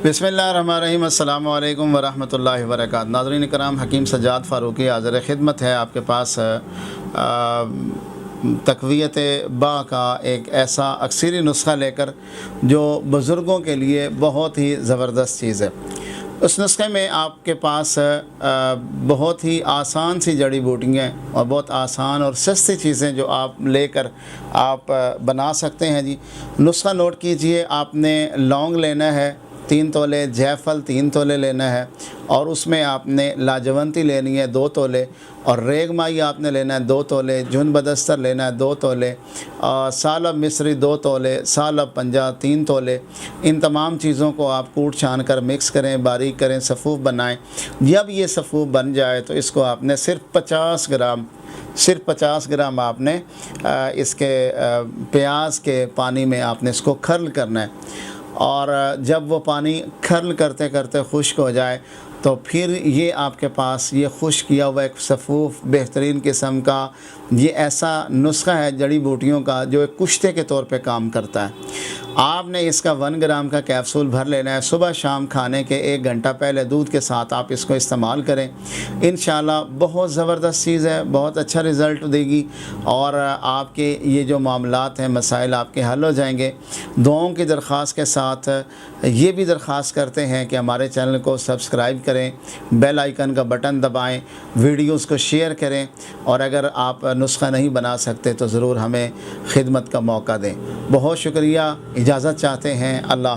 बिस्मिल्लाहिर्रहमानिर्रहीम। अस्सलामु अलैकुम वरहमतुल्लाहि वबरकातुहू। नाज़रीन कराम, हकीम सज्जाद फ़ारूकी हाज़िर खिदमत है आपके पास। तक़वियत बा का एक ऐसा अक्सरी नुस्ख़ा लेकर जो बुज़ुर्गों के लिए बहुत ही ज़बरदस्त चीज़ है। उस नुस्खे में आपके पास बहुत ही आसान सी जड़ी बूटियाँ और बहुत आसान और सस्ती चीज़ें जो आप लेकर आप बना सकते हैं जी। नुस्खा नोट कीजिए। आपने लौंग लेना है 3 तोले, जायफल 3 तोले लेना है और उसमें आपने लाजवंती लेनी है 2 तोले और रेगमाई आपने लेना है 2 तोले, जुन बदस्तर लेना है 2 तोले, सालब मिस्री 2 तोले, सालब पंजा 3 तोले। इन तमाम चीज़ों को आप कूट छान कर मिक्स करें, बारीक करें, सफ़ूफ बनाएं। जब ये सफ़ूफ बन जाए तो इसको आपने सिर्फ 50 ग्राम आपने इसके प्याज के पानी में आपने इसको खर्ल करना है। और जब वो पानी खर्ल करते करते खुश्क हो जाए तो फिर ये आपके पास ये खुश्क किया हुआ एक सफ़ूफ बेहतरीन किस्म का ये ऐसा नुस्खा है जड़ी बूटियों का जो एक कुश्ते के तौर पे काम करता है। आपने इसका 1 ग्राम का कैप्सूल भर लेना है। सुबह शाम खाने के 1 घंटा पहले दूध के साथ आप इसको इस्तेमाल करें। इंशाल्लाह बहुत ज़बरदस्त चीज़ है, बहुत अच्छा रिज़ल्ट देगी और आपके ये जो मामलात हैं, मसाइल आपके हल हो जाएंगे। दुआओं की दरख्वास्त के साथ ये भी दरख्वास्त करते हैं कि हमारे चैनल को सब्सक्राइब करें, बेल आइकन का बटन दबाएं, वीडियोस को शेयर करें और अगर आप नुस्खा नहीं बना सकते तो ज़रूर हमें खिदमत का मौका दें। बहुत शुक्रिया। इजाज़त चाहते हैं। अल्लाह।